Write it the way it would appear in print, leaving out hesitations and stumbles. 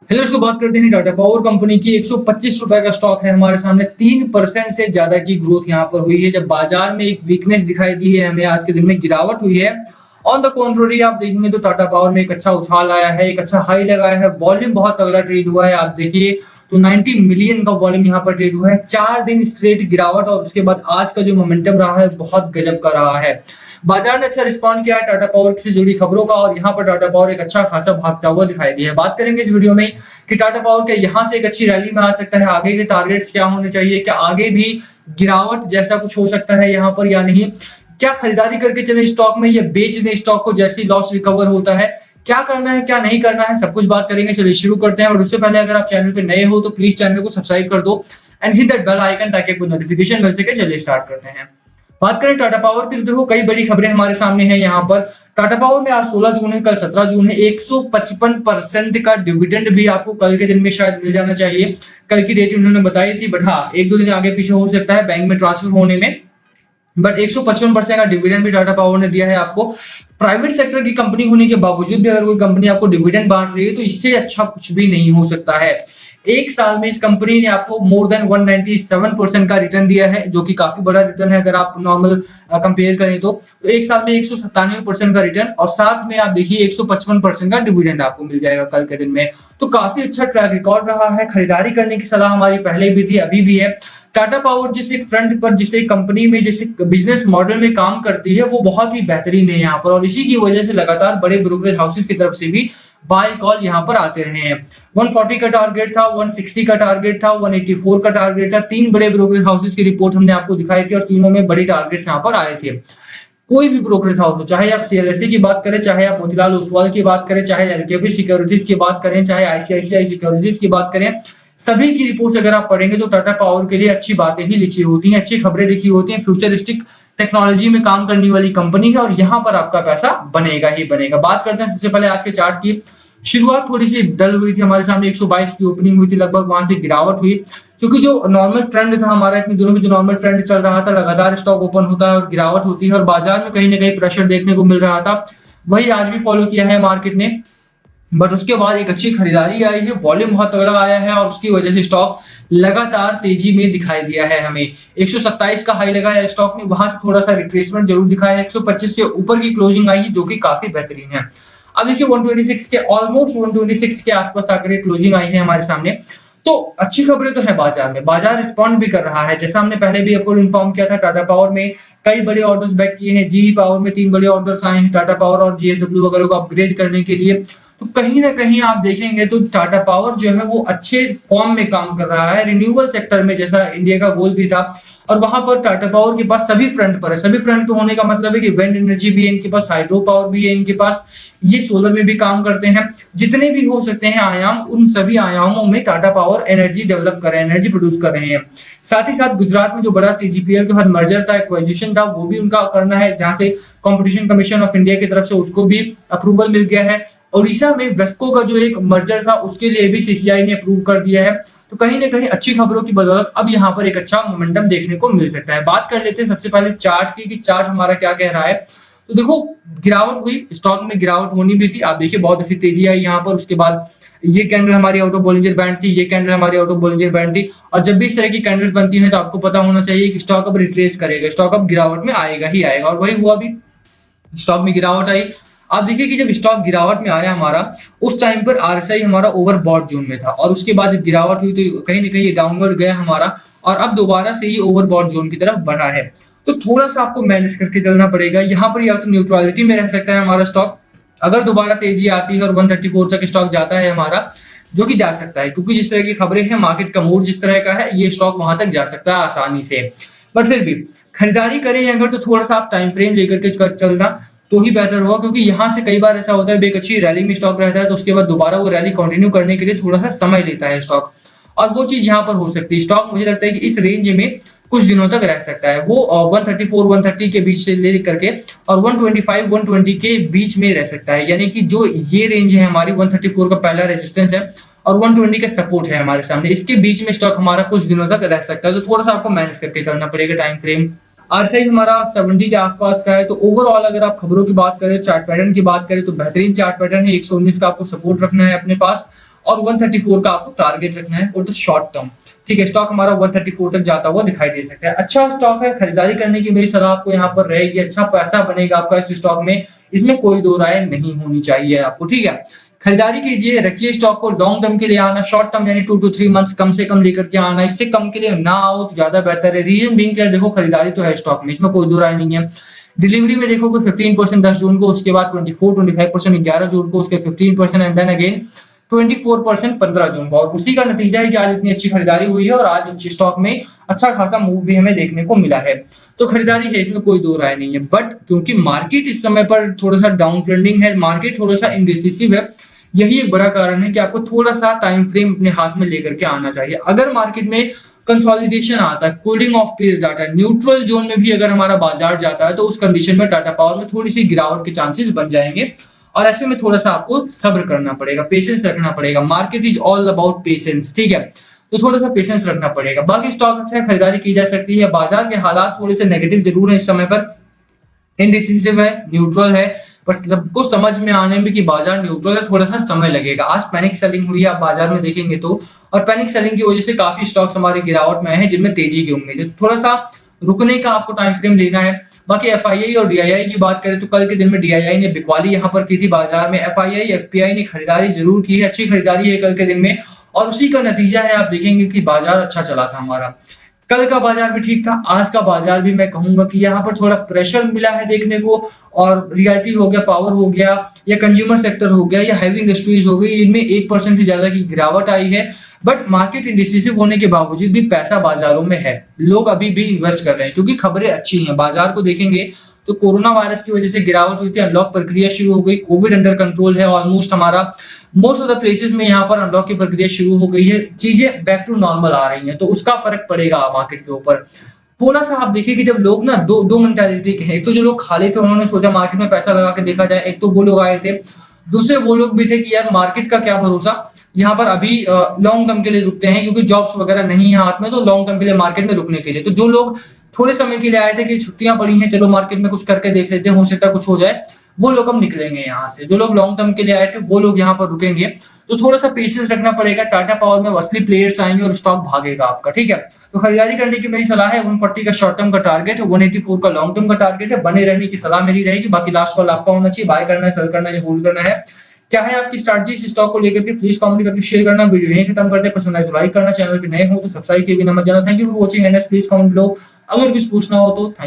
Hello, इसको बात करते हैं टाटा पावर कंपनी की। ₹125 का स्टॉक है हमारे सामने। 3% से ज्यादा की ग्रोथ यहाँ पर हुई है। जब बाजार में एक वीकनेस दिखाई दी है, हमें आज के दिन में गिरावट हुई है। ऑन द कॉन्ट्ररी आप देखेंगे तो टाटा पावर में एक अच्छा उछाल आया है, एक अच्छा हाई लगाया है। वॉल्यूम बहुत तगड़ा ट्रेड हुआ है। आप देखिए तो 90 मिलियन का वॉल्यूम यहाँ पर ट्रेड हुआ है। 4 दिन स्ट्रेट गिरावट और उसके बाद आज का जो मोमेंटम रहा है बहुत गजब का रहा है। बाजार ने अच्छा रिस्पॉन्ड किया है टाटा पावर से जुड़ी खबरों का, और यहाँ पर टाटा पावर एक अच्छा खासा भागता हुआ दिखाई दिया है। बात करेंगे इस वीडियो में कि टाटा पावर के यहाँ से एक अच्छी रैली में आ सकता है, आगे के टारगेट्स क्या होने चाहिए, क्या आगे भी गिरावट जैसा कुछ हो सकता है यहाँ पर या नहीं, क्या खरीदारी करके चले स्टॉक में या बेच दें स्टॉक को जैसे लॉस रिकवर होता है, क्या करना है क्या नहीं करना है, सब कुछ बात करेंगे। चलिए शुरू करते हैं। और उससे पहले अगर आप चैनल पे नए हो तो प्लीज चैनल को सब्सक्राइब कर दो and hit that bell icon ताकि आपको नोटिफिकेशन मिल सके। चलिए स्टार्ट करते हैं। बात करें टाटा पावर की तो देखो कई बड़ी खबरें हमारे सामने हैं यहाँ पर। टाटा पावर में आज 16 जून है, कल 17 जून है। 155% का डिविडेंड भी आपको कल के दिन में शायद मिल जाना चाहिए। कल की डेट उन्होंने बताई थी, बट हाँ एक दो दिन आगे पीछे हो सकता है बैंक में ट्रांसफर होने में। बट 155% का डिविडेंड भी टाटा पावर ने दिया है आपको। प्राइवेट सेक्टर की कंपनी होने के बावजूद भी अगर कोई कंपनी आपको डिविडेंड बांट रही है तो इससे अच्छा कुछ भी नहीं हो सकता है। एक साल में इस कंपनी ने आपको मोर देन 197% का रिटर्न दिया है, जो कि काफी बड़ा रिटर्न है अगर आप नॉर्मल कंपेयर करें तो एक साल में 197% का रिटर्न, और साथ में आप देखिए 155% का डिविडेंड आपको मिल जाएगा कल के दिन में। तो काफी अच्छा ट्रैक रिकॉर्ड रहा है। खरीदारी करने की सलाह हमारी पहले भी थी, अभी भी है। टाटा पावर जिस एक फ्रंट पर, जिस एक कंपनी में, जिस एक बिजनेस मॉडल में काम करती है वो बहुत ही बेहतरीन है यहाँ पर, और इसी की वजह से लगातार बड़े ब्रोकरेज हाउसेस की तरफ से भी बाय कॉल यहाँ पर आते रहे हैं। 140 का टारगेट था, 160 का टारगेट था, 184 का टारगेट था। 3 बड़े ब्रोकरेज हाउसेस की रिपोर्ट हमने आपको दिखाई थी और तीनों में बड़ी टारगेट्स यहाँ पर आए थे। कोई भी ब्रोकरेज हाउस हो, चाहे आप सीएलएसए की बात करें, चाहे आप मोतीलाल ओसवाल की बात करें, चाहे एलकेपी सिक्योरिटीज की बात करें, चाहे आईसीआईसीआई सिक्योरिटीज की बात करें, सभी की रिपोर्ट्स अगर आप पढ़ेंगे तो टाटा पावर के लिए अच्छी बातें ही लिखी होती हैं, अच्छी खबरें लिखी होती हैं। फ्यूचरिस्टिक टेक्नोलॉजी में काम करने वाली कंपनी है और यहाँ पर आपका पैसा बनेगा ही बनेगा। बात करते हैं सबसे पहले आज के चार्ट की। शुरुआत थोड़ी सी डल हुई थी, हमारे सामने 122 की ओपनिंग हुई थी, लगभग वहां से गिरावट हुई, क्योंकि जो नॉर्मल ट्रेंड था हमारा इतने दिनों में, जो नॉर्मल ट्रेंड चल रहा था, लगातार स्टॉक ओपन होता है और गिरावट होती है और बाजार में कहीं ना कहीं प्रेशर देखने को मिल रहा था। वही आज भी फॉलो किया है मार्केट ने। बट उसके बाद एक अच्छी खरीदारी आई है, वॉल्यूम बहुत तगड़ा आया है और उसकी वजह से स्टॉक लगातार तेजी में दिखाई दिया है हमें। 127 का हाई लगाया स्टॉक ने, वहां से थोड़ा सा रिट्रेसमेंट जरूर दिखाया है। 125 के ऊपर की क्लोजिंग आई है जो कि काफी बेहतरीन है। अब देखिए 126 के ऑलमोस्ट 126 के आसपास आकर क्लोजिंग आई है हमारे सामने। तो अच्छी खबरें तो है बाजार में, बाजार रिस्पॉन्ड भी कर रहा है। जैसा हमने पहले भी आपको इन्फॉर्म किया था, टाटा पावर में कई बड़े ऑर्डर्स बैक किए हैं। जीई पावर में 3 बड़े ऑर्डर्स आए हैं टाटा पावर और जीएसडब्ल्यू वगैरह को अपग्रेड करने के लिए। तो कहीं ना कहीं आप देखेंगे तो टाटा पावर जो है वो अच्छे फॉर्म में काम कर रहा है रिन्यूएबल सेक्टर में, जैसा इंडिया का गोल भी था। और वहां पर टाटा पावर के पास सभी फ्रंट पर है। सभी फ्रंट पे होने का मतलब है कि विंड एनर्जी भी है इनके पास, हाइड्रो पावर भी है इनके पास, ये सोलर में भी काम करते हैं। जितने भी हो सकते हैं आयाम, उन सभी आयामों में टाटा पावर एनर्जी डेवलप कर रहे हैं, एनर्जी प्रोड्यूस कर रहे हैं। साथ ही साथ गुजरात में जो बड़ा सीजीपीएल के साथ मर्जर था, एक्वाजिशन था, वो भी उनका करना है, जहां से कंपटीशन कमीशन ऑफ इंडिया की तरफ से उसको भी अप्रूवल मिल गया है। ओडिशा में वेस्को का जो एक मर्जर था उसके लिए भी सीसीआई ने अप्रूव कर दिया है। तो कहीं ना कहीं अच्छी खबरों की बदौलत अब यहाँ पर एक अच्छा मोमेंटम देखने को मिल सकता है। बात कर लेते हैं सबसे पहले चार्ट की कि चार्ट हमारा क्या कह रहा है। तो देखो गिरावट हुई, स्टॉक में गिरावट होनी भी थी। आप देखिए बहुत अच्छी तेजी आई यहाँ पर। उसके बाद ये कैंडल हमारी आउट ऑफ बॉलिंजर बैंड थी, ये कैंडल हमारी आउट ऑफ बॉलिंजर बैंड थी। और जब भी इस तरह की कैंडल्स बनती हैं तो आपको पता होना चाहिए कि स्टॉक अब रिट्रेस करेगा, स्टॉक अब गिरावट में आएगा ही आएगा, और वही हुआ भी। स्टॉक में गिरावट आई। आप देखिए कि जब स्टॉक गिरावट में आया हमारा, उस टाइम पर आरएसआई हमारा ओवरबॉट जोन में था, और उसके बाद जब गिरावट हुई तो कहीं ना कहीं डाउनवर्ड गया हमारा, और अब दोबारा से ये ओवरबॉट जोन की तरफ बढ़ा है। तो थोड़ा सा आपको मैनेज करके चलना पड़ेगा। यहाँ पर या तो न्यूट्रलिटी में रह सकता है हमारा स्टॉक, अगर दोबारा तेजी आती है और 134 तक स्टॉक जाता है हमारा, जो कि जा सकता है, क्योंकि जिस तरह की खबरें हैं, मार्केट का मूड जिस तरह का है, ये स्टॉक वहां तक जा सकता है आसानी से। बट फिर भी खरीदारी करें अगर तो थोड़ा सा आप टाइम फ्रेम लेकर के चलना तो ही बेहतर होगा, क्योंकि यहाँ से कई बार ऐसा होता है एक अच्छी रैली में स्टॉक रहता है तो उसके बाद दोबारा वो रैली कंटिन्यू करने के लिए थोड़ा सा समय लेता है स्टॉक, और वो चीज यहाँ पर हो सकती है। स्टॉक मुझे लगता है कि इस रेंज में कुछ दिनों तक रह सकता है, वो 134 130 के बीच से ले करके और 125 120 के बीच में रह सकता है। यानी कि जो ये रेंज है हमारी, 134 का पहला रेजिस्टेंस है और 120 का सपोर्ट है हमारे सामने, इसके बीच में स्टॉक हमारा कुछ दिनों तक रह सकता है। तो थोड़ा सा आपको मैनेज करके चलना पड़ेगा टाइम फ्रेम। आरएसआई हमारा 70 के आसपास का है। तो ओवरऑल अगर आप खबरों की बात करें, चार्ट पैटर्न की बात करें तो बेहतरीन चार्ट पैटर्न है। 119 का आपको सपोर्ट रखना है अपने पास और 134 का आपको टारगेट रखना है फॉर द शॉर्ट टर्म। ठीक है, स्टॉक हमारा 134 तक जाता हुआ दिखाई दे सकता है। अच्छा स्टॉक है, खरीदारी करने की मेरी सलाह आपको यहाँ पर रहेगी। अच्छा पैसा बनेगा आपका इस स्टॉक में, इसमें कोई दो राय नहीं होनी चाहिए आपको। ठीक है, खरीदारी कीजिए, रखिए स्टॉक को। लॉन्ग टर्म के लिए आना, शॉर्ट टर्म यानी 2 to 3 मंथ्स कम से कम लेकर के आना, इससे कम के लिए ना आओ तो ज्यादा बेहतर है। रीजन बीइंग क्या, देखो खरीदारी तो है स्टॉक में, इसमें कोई दो राय नहीं है। डिलीवरी में देखो कि 15% 10 जून को, उसके बाद 24-25% 11 जून को, उसके 15% एंड देन अगेन 24% 15 जून को। और उसी का नतीजा है कि आज इतनी अच्छी खरीदारी हुई है और आज अच्छी स्टॉक में अच्छा खासा मूव भी हमें देखने को मिला है। तो खरीदारी है, इसमें कोई दो राय नहीं है। बट क्योंकि मार्केट इस समय पर थोड़ा सा डाउन ट्रेंडिंग है, मार्केट थोड़ा सा इंडिसिसिव है, यही एक बड़ा कारण है कि आपको थोड़ा सा टाइम फ्रेम अपने हाथ में लेकर के आना चाहिए। अगर मार्केट में कंसोलिडेशन आता है, कूलिंग ऑफ पीरियड आता है, न्यूट्रल जोन में भी अगर हमारा बाजार जाता है, तो उस कंडीशन में टाटा पावर में थोड़ी सी गिरावट के चांसेस बन जाएंगे। और ऐसे में थोड़ा सा आपको सब्र करना पड़ेगा, पेशेंस रखना पड़ेगा। Market is all about patience. ठीक है, तो थोड़ा सा पेशेंस रखना पड़ेगा। बाकी स्टॉक अच्छा है, खरीदारी की जा सकती है। बाजार के हालात थोड़े से नेगेटिव जरूर है इस समय पर, इंडिसिसिव है, न्यूट्रल है, पर सबको समझ में आने में कि बाजार न्यूट्रल है थोड़ा सा समय लगेगा। आज पैनिक सेलिंग हुई है, आप बाजार में देखेंगे तो, और पैनिक सेलिंग की वजह से काफी स्टॉक्स हमारे गिरावट में हैं जिनमें तेजी की उम्मीद है। थोड़ा सा रुकने का आपको टाइम फ्रेम लेना है। बाकी एफआईआई और डीआईआई की बात करें तो कल के दिन में डीआईआई ने बिकवाली यहाँ पर की थी बाजार में। एफआईआई एफपीआई ने खरीदारी जरूर की है, अच्छी खरीदारी है कल के दिन में, और उसी का नतीजा है आप देखेंगे कि बाजार अच्छा चला था हमारा। कल का बाजार भी ठीक था, आज का बाजार भी मैं कहूंगा कि यहाँ पर थोड़ा प्रेशर मिला है देखने को। और रियलिटी हो गया, पावर हो गया, या कंज्यूमर सेक्टर हो गया, या हैवी इंडस्ट्रीज हो गई, इनमें 1% से ज्यादा की गिरावट आई है। बट मार्केट इंडिसिसिव होने के बावजूद भी पैसा बाजारों में है, लोग अभी भी इन्वेस्ट कर रहे हैं क्योंकि खबरें अच्छी हैं। बाजार को देखेंगे तो कोरोना वायरस की वजह से गिरावट हुई थी, अनलॉक प्रक्रिया शुरू हो गई, कोविड अंडर कंट्रोल है ऑलमोस्ट हमारा, मोस्ट ऑफ द प्लेसेस में यहाँ पर अनलॉक की प्रक्रिया शुरू हो गई है, चीजें बैक टू नॉर्मल आ रही हैं, तो उसका फर्क पड़ेगा मार्केट के ऊपर। थोड़ा सा आप देखिए कि जब लोग ना दो मेंटालिटी के हैं, एक तो जो लोग खाली थे उन्होंने सोचा मार्केट में पैसा लगा के देखा जाए, एक तो वो लोग आए थे, दूसरे वो लोग भी थे कि यार मार्केट का क्या भरोसा, यहाँ पर अभी लॉन्ग टर्म के लिए रुकते हैं क्योंकि जॉब्स वगैरह नहीं है हाथ में, तो लॉन्ग टर्म के लिए मार्केट में रुकने के लिए। तो जो लोग थोड़े समय के लिए आए थे कि छुट्टियां पड़ी हैं, चलो मार्केट में कुछ करके देख लेते हैं, हो सकता है कुछ हो जाए, वो लोग अब निकलेंगे यहाँ से। जो लोग लॉन्ग टर्म के लिए आए थे वो लोग यहाँ पर रुकेंगे। तो थोड़ा सा पेशेंस रखना पड़ेगा। टाटा पावर में असली प्लेयर्स आएंगे और स्टॉक भागेगा आपका। ठीक है, तो खरीदारी करने की मेरी सलाह है। 140 का शॉर्ट टर्म का टारगेट है, 184 का लॉन्ग टर्म का टारगेट है। बने रहने की सलाह मेरी रहेगी। बाकी लास्ट कॉल आपका होना चाहिए, बाय करना है, सेल करना है या होल्ड करना है, क्या है आपकी स्ट्रैटेजी इस स्टॉक को लेकर के, प्लीज कमेंट करके शेयर करना। वीडियो यहीं खत्म करते हैं। पसंद आए तो लाइक करना, चैनल पे नए हो तो सब्सक्राइब किए बिना मत जाना। Thank you for watching and please comment लो अगर कुछ पूछना हो तो।